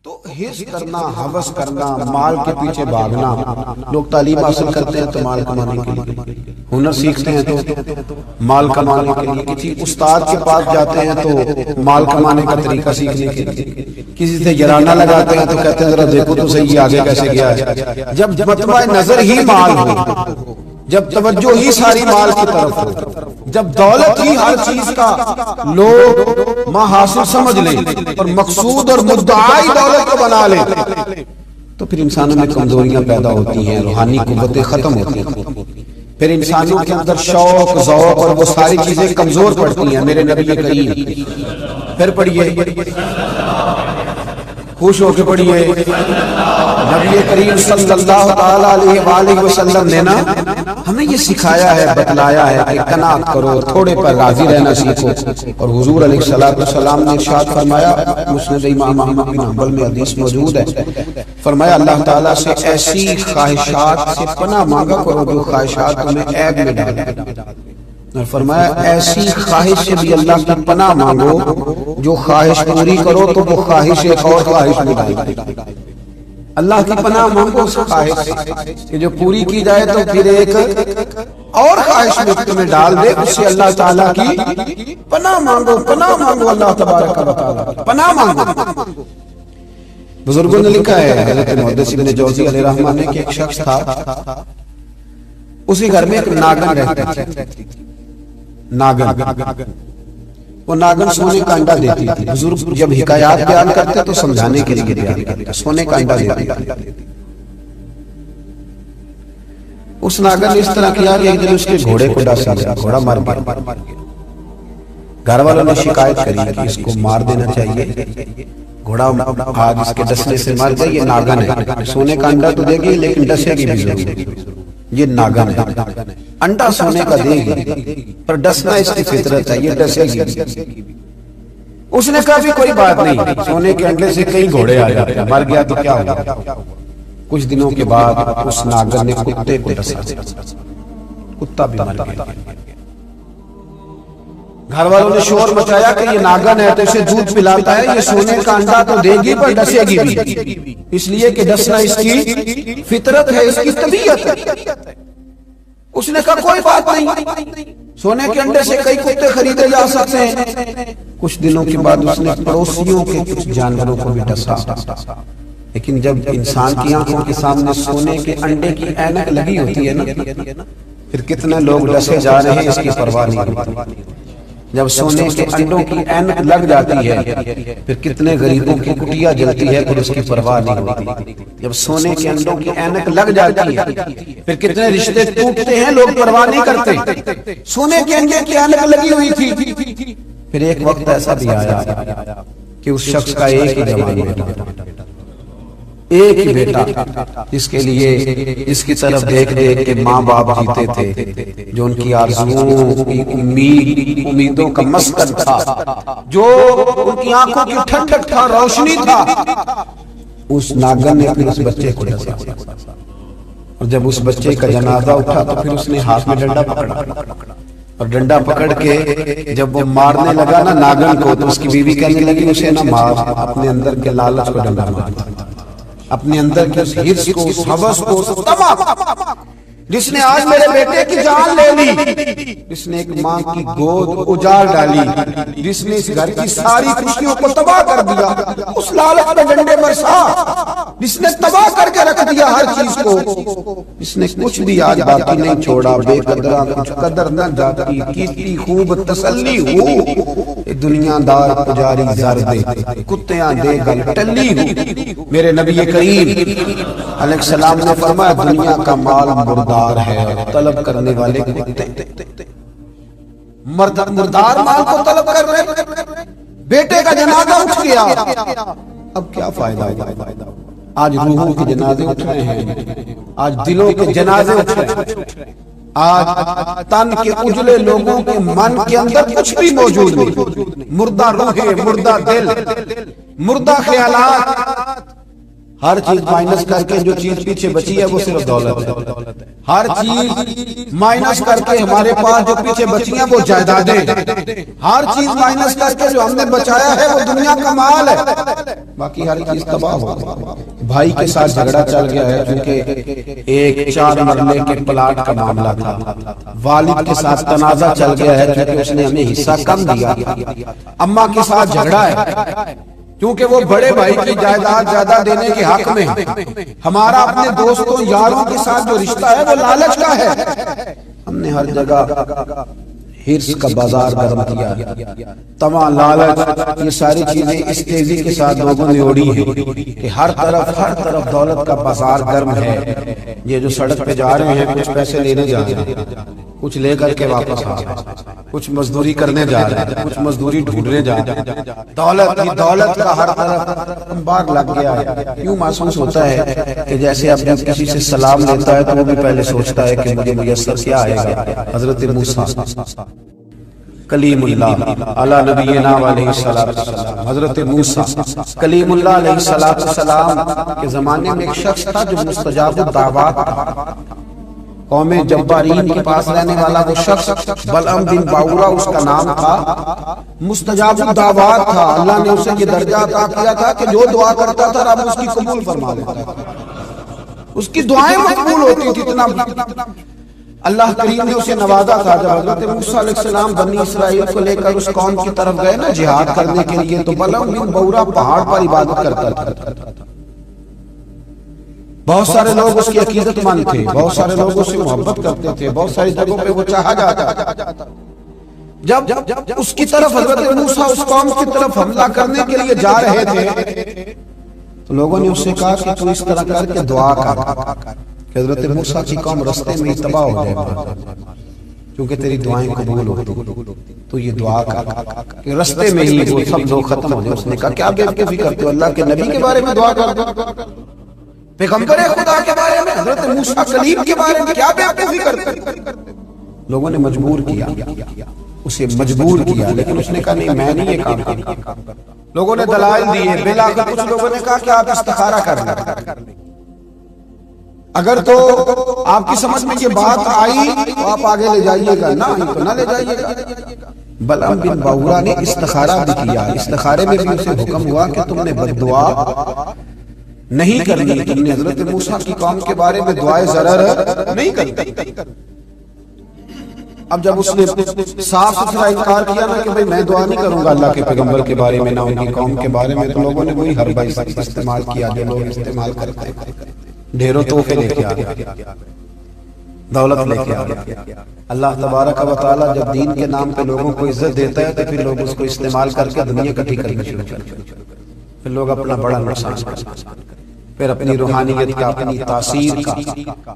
تو حرص کرنا، ہوس کرنا، مال کے پیچھے بھاگنا. لوگ تعلیم حاصل کرتے ہیں تو مال کمانے کے لیے، ہنر سیکھتے ہیں تو مال کمانے کے لیے، کسی استاد کے پاس جاتے ہیں تو مال کمانے کا طریقہ سیکھنے کے لیے، کسی سے جرانہ لگاتے ہیں تو کہتے ہیں ذرا دیکھو تو صحیح آگے کیسے گیا ہے. جب مطمع نظر ہی مال ہو، جب توجہ ہی ساری مال کی طرف ہو، جب دولت ہی ہر چیز کا لوگ ماں حاصل سمجھ لیں اور مقصود اور مدعائی دولت کو بنا لیں، تو پھر انسانوں میں کمزوریاں پیدا ہوتی ہیں، روحانی قوتیں ختم ہوتی ہیں، پھر انسانوں کے اندر شوق، ذوق اور وہ ساری چیزیں کمزور پڑتی ہیں. میرے نبی کریم، پھر پڑھیے، خوش ہو کے پڑھیے، نبی کریم صلی اللہ تعالیٰ علیہ وآلہ وسلم نے نا ہمیں یہ سکھایا ہے، بتلایا ہے کہ قناعت کرو، تھوڑے پر راضی رہنا سیکھو. اور حضور علیہ السلام نے ارشاد فرمایا، مسند امام احمد بن حنبل میں حدیث موجود ہے، فرمایا اللہ تعالیٰ سے ایسی خواہشات سے پناہ مانگا کرو جو خواہشات تمہیں عیب میں ڈالیں، اور فرمایا ایسی خواہش سے بھی اللہ کی پناہ مانگو جو خواہش پوری کرو تو وہ خواہش ایک اور خواہش میں ڈالے. اللہ کی پناہ مانگو اس خواہش کہ جو پوری کی جائے تو پھر ایک اور خواہش میں تمہیں ڈال دے. اس سے اللہ تعالیٰ کی پناہ مانگو، پناہ مانگو، اللہ تبارک و تعالیٰ پناہ مانگو. بزرگوں نے لکھا ہے، حضرت محدث ابن جوزی علیہ رحمہ نے کہ ایک شخص تھا، اسی گھر میں ایک ناگن رہتی تھی. ناگن، وہ ناگن سونے کا انڈا دیتی تھی. بزرگ جب حکایات بیان کرتے تو سمجھانے کے لیے بیان کرتے، سونے کا انڈا دیتی تھی. اس ناگن نے اس طرح کیا کہ ایک دن اس کے گھوڑے کو ڈسا دیا، گھوڑا مر گیا. گھر والوں نے شکایت کری کہ اس کو مار دینا چاہیے، گھوڑا آج اس کے ڈسنے سے مر گیا. یہ ناگن ہے، سونے کا انڈا تو دے گی لیکن ڈسے گی بھی ضرور. یہ ناگن ہے، انڈا سونے کا دے گی پر ڈسنا اس کی فطرت ہے، یہ ڈسے گی. اس نے کہا بھی کوئی بات نہیں، سونے کے انڈے سے کئی گھوڑے آ جاتے ہیں، مر گیا تو کیا ہوا. کچھ دنوں کے بعد اس ناگن نے کتے کو ڈسا، کتا بھی مر گیا. گھر والوں نے شور مچایا کہ یہ ناگن ہے تو اسے دودھ پلاتا ہے، یہ سونے کا انڈا تو دے گی پر ڈسے گی بھی، اس لیے کہ ڈسنا اس کی فطرت ہے، اس کی طبیعت ہے. اس نے کہا کوئی بات نہیں، سونے کے انڈے سے کئی کتے خریدے جا سکتے ہیں. کچھ دنوں کے بعد اس نے پڑوسیوں کے کچھ جانوروں کو بھی ڈسا. لیکن جب انسان کی آنکھوں کے سامنے سونے کے انڈے کی اینک لگی ہوتی ہے نا، پھر کتنے لوگ ڈسے جا رہے ہیں اس کی پرواہ نہیں ہوتی. جب سونے کے انڈوں کی اینک لگ جاتی ہے پھر کتنے غریبوں کی کٹیا جلتی ہے پھر اس کی پرواہ نہیں ہوتی. جب سونے کے انڈوں کی اینک لگ جاتی ہے پھر کتنے رشتے ٹوٹتے ہیں، لوگ پرواہ نہیں کرتے. سونے کے انڈے کی اینک لگی ہوئی تھی. پھر ایک وقت ایسا بھی آیا کہ اس شخص کا ایک ہی جوان بیٹا، ایک ہی بیٹا، جس کے لیے جس کی طرف دیکھ دیکھ کے ماں باپ جیتے تھے، جو ان کی آرزوؤں کی امیدوں کا مسکن تھا، جو ان کی آنکھوں کی ٹھنڈک تھا، روشنی تھا. اس ناگن نے پھر اس بچے کو ڈسا، اور جب اس بچے کا جنازہ اٹھا تو پھر اس نے ہاتھ میں ڈنڈا پکڑا، اور ڈنڈا پکڑ کے جب وہ مارنے لگا نا ناگن کو تو اس کی بیوی کہنے لگی اسے نہ مار، اپنے اندر کے لالچ کو ڈنڈا مار، اپنے اندر کے اس حرص کو، اس ہوس کو، اس طمع جس نے آج میرے بیٹے کی جان لے لی، جس نے ایک ماں کی گود اجاڑ ڈالی، جس نے اس گھر کی ساری خوشیوں کو تباہ کر دیا، اس لالچ میں ڈنڈے برسا، جس نے تباہ کر کے رکھ دیا ہر چیز کو، جس نے کچھ بھی آج باقی نہیں چھوڑا، بے قدرہ کچھ قدر نہ جاتی، کیتی خوب تسلی ہو، دنیا دار پجاری زر دے، کتیاں دے گل ٹلی ہو. میرے نبی کریم علیہ السلام نے فرمایا دنیا کا مال مردار ہے، طلب کرنے والے کتے. مردار مال کو طلب کر رہے، بیٹے کا جنازہ اٹھ گیا، اب کیا فائدہ ہوگا. آج روحوں کے جنازے اٹھ رہے ہیں، آج دلوں کے جنازے اٹھ رہے ہیں، آج تن کے اجلے لوگوں کے من کے اندر کچھ بھی موجود نہیں. مردہ روحیں، مردہ دل، مردہ خیالات. ہر چیز مائنس کر کے جو چیز پیچھے بچی ہے وہ صرف دولت ہے. ہر چیز مائنس کر کے ہمارے پاس جو پیچھے بچی ہیں وہ جائیدادیں. ہر چیز مائنس کر کے جو ہم نے بچایا ہے وہ دنیا کا مال ہے. باقی ہر چیز تباہ ہو گئی. بھائی کے ساتھ جھگڑا چل گیا ہے کیونکہ ایک 4 مرلے کے پلاٹ کا معاملہ تھا. والد کے ساتھ تنازع چل گیا ہے کیونکہ اس نے ہمیں حصہ کم دیا. اماں کے ساتھ جھگڑا ہے کیونکہ وہ بڑے بھائی کی جائیداد زیادہ دینے کے حق میں. ہمارا اپنے دوستوں یاروں کے ساتھ جو رشتہ ہے وہ لالچ کا ہے. ہم نے ہر جگہ ہرس کا بازار گرم کیا. طمع، لالچ، یہ ساری چیزیں اس تیزی کے ساتھ لوگوں نے اوڑھی ہیں کہ ہر طرف دولت کا بازار گرم ہے. یہ جو سڑک پہ جا رہے ہیں کچھ پیسے لینے جا رہے ہیں، کچھ لے کر کے واپس آ رہے ہیں، کچھ مزدوری کرنے جا رہے ہیں، کچھ مزدوری ڈھونڈنے جا رہے ہیں. دولت کا ہر طرف انبار لگ گیا ہے. یوں محسوس ہوتا ہے کہ جیسے اب جب کسی سے سلام لیتا ہے تو وہ بھی پہلے سوچتا ہے کہ مجھے میسر کیا آئے گا. حضرت موسیٰ کلیم اللہ علی نبینا علیہ السلام، حضرت موسیٰ کلیم اللہ علیہ السلام کے زمانے میں ایک شخص تھا جو مستجاب الدعوات تھا. قوم جبارین کے پاس رہنے والا وہ شخص بلعم بن باورا اس کا نام تھا. مستجاب الدعوات تھا. اللہ نے اسے یہ درجہ عطا کیا تھا کہ جو دعا کرتا تھا رب اس کی قبول فرما لیتا تھا. اس کی دعائیں مقبول ہوتی تھی. اتنا اللہ کریم نے اسے نوازا تھا. جب حضرت موسیٰ علیہ السلام بنی اسرائیل کو لے کر اس قوم کی طرف گئے نا جہاد کرنے کے لیے، تو بلعم بن باورا پہاڑ پر عبادت کرتا تھا. بہت سارے لوگ اس کی عقیدت مند تھے، بہت سارے لوگ اس سے محبت کرتے تھے، بہت ساری جگہوں پہ وہ چاہا جاتا. جب اس کی طرف حضرت موسیٰ اس قوم کی طرف حملہ کرنے کے لیے جا رہے تھے تو لوگوں نے اس سے کہا کہ تو اس طرح کر کے دعا کر کہ حضرت موسیٰ کی قوم رستے میں ہی تباہ ہو جائے کیونکہ تیری دعائیں قبول ہوتی. تو یہ دعا کر کہ رستے میں ہی وہ سب لوگ ختم ہو جائے. اس نے کہا کیا بے وقوفی کرتے ہو، اللہ کے نبی کے بارے میں دعا کر دو، پیغمبر خدا کے بارے میں، حضرت موسیٰ کلیم کے بارے میں کیا بے وقوفی کرتے. لوگوں نے مجبور کیا، اسے مجبور کیا، لیکن اس نے کہا نہیں میں نہیں یہ کام کرتا. لوگوں نے دلائل دیے، بالآخر کچھ لوگوں نے کہا کہ آپ استخارہ کر لیں، اگر تو آپ کی سمجھ میں یہ بات آئی تو آپ آگے لے جائیے گا، نہ آئی تو نہ لے جائیے گا. بلعم بن باورا نے استخارہ بھی کیا. استخارے میں بھی اسے حکم ہوا کہ تم نے بد دعا نہیں کرنی، تم نے حضرت موسیٰ کی قوم کے بارے میں دعائے ضرر نہیں کرنی. اب جب اس نے صاف ستھرا انکار کیا نا کہ بھئی میں دعا نہیں کروں گا اللہ کے پیغمبر کے بارے میں، نہ ان کی قوم کے بارے میں، تو لوگوں نے وہی حربہ استعمال کیا جو لوگ استعمال کرتے ہیں. ڈھیروں تحفے لے کے آ گئے، دولت لے کے آ گئے. اللہ تبارک و تعالیٰ جب دین کے نام پہ لوگوں کو عزت دیتا ہے تو پھر لوگ اس کو استعمال کر کے دنیا اکٹھی کرنا شروع کرتے ہیں. پھر لوگ اپنا بڑا نقصان کرتے ہیں، پھر اپنی روحانیت کا، اپنی تاثیر کا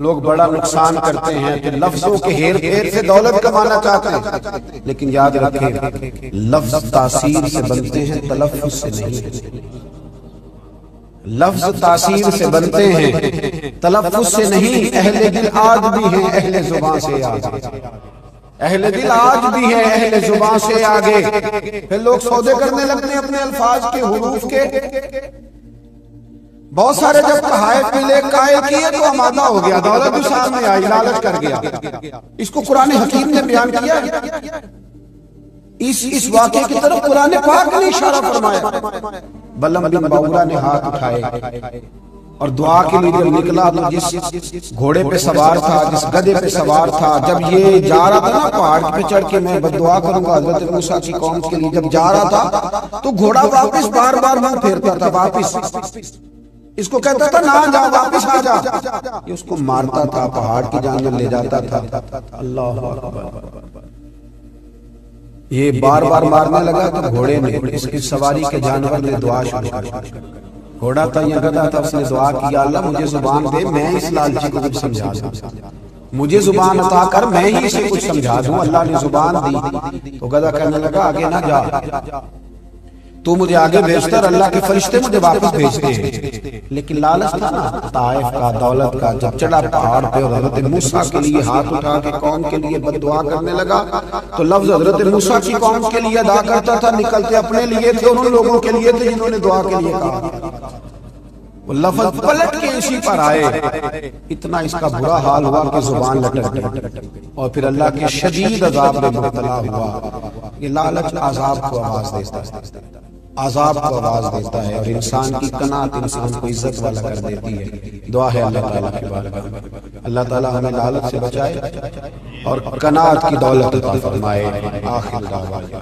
لوگ بڑا نقصان کرتے ہیں. پھر لفظوں کے ہیر پھیر سے دولت کمانا چاہتے ہیں، لیکن یاد رکھیں لفظ تاثیر سے بنتے ہیں، تلفظ سے نہیں. لفظ تاثیر سے بنتے ہیں، تلفظ سے نہیں. اہل دل آج بھی ہیں اہل زبان سے آگے، اہل دل آج بھی ہیں اہل زبان سے آگے. پھر لوگ سودے کرنے لگتے ہیں اپنے الفاظ کے، حروف کے. بہت سارے جب تحائف ملے قائل کیے تو آمادہ ہو گیا، دولت بھی سامنے آئی، لالچ کر گیا. اس کو قرآن حکیم نے بیان کیا. اس واقعے کی طرف قرآن پاک نے اشارہ فرمایا. بلعم بن باورا نے ہاتھ اٹھائے اور دعا کے لیے جب نکلا تو جس گھوڑے پہ سوار تھا، جس گدھے پہ سوار تھا، جب یہ جا رہا تھا نا پہاڑ پہ چڑھ کے میں بد دعا کروں گا حضرت موسیٰ کی قوم کے لیے، جب جا رہا تھا تو گھوڑا واپس بار بار منہ پھیرتا تھا، واپس اس کو کہتا تھا نہ جا، واپس آ جا. یہ اس کو مارتا تھا، پہاڑ کی جانب لے جاتا تھا. اللہ اکبر. یہ بار بار مارنے لگا تو گھوڑے نے، اس کی سواری کے جانور نے دعا شروع کر. گھوڑا تھا یا گدھا تھا، اس نے دعا کی اللہ مجھے زبان دے، میں اس لالچی کو کچھ سمجھا دوں، مجھے زبان عطا کر، میں ہی اسے کچھ سمجھا دوں. اللہ نے زبان دی تو گدھا کہنے لگا آگے نہ جا، تو مجھے آگے بھیجتا اور اللہ کے فرشتے مجھے واپس بھیجتے ہیں. لیکن لالچ تھا نا طائف کا، دولت کا. جب چڑھا پہاڑ پہ اور حضرت موسیٰ کے لیے ہاتھ اٹھا کے قوم کے لیے بد دعا کرنے لگا تو لفظ حضرت موسیٰ کی قوم کے لیے ادا کرتا تھا، نکلتے اپنے لیے تھے، ان لوگوں کے لیے تھے جنہوں نے دعا کے لیے کہا. وہ لفظ پلٹ کے اسی پر آئے، اتنا اس کا برا حال ہوا کہ زبان لٹک گئی، اور پھر اللہ کے شدید عذاب میں مبتلا ہوا۔ یہ لالچ عذاب کو آواز دیتا ہے، عذاب کو آواز دیتا ہے، اور انسان کی قناعت انسان کو عزت والا کر دیتی ہے۔ دعا ہے اللہ تعالیٰ کی بارگاہ میں اللہ تعالیٰ ہمیں لالچ سے بچائے اور قناعت کی دولت عطا فرمائے۔ آخر دعوانا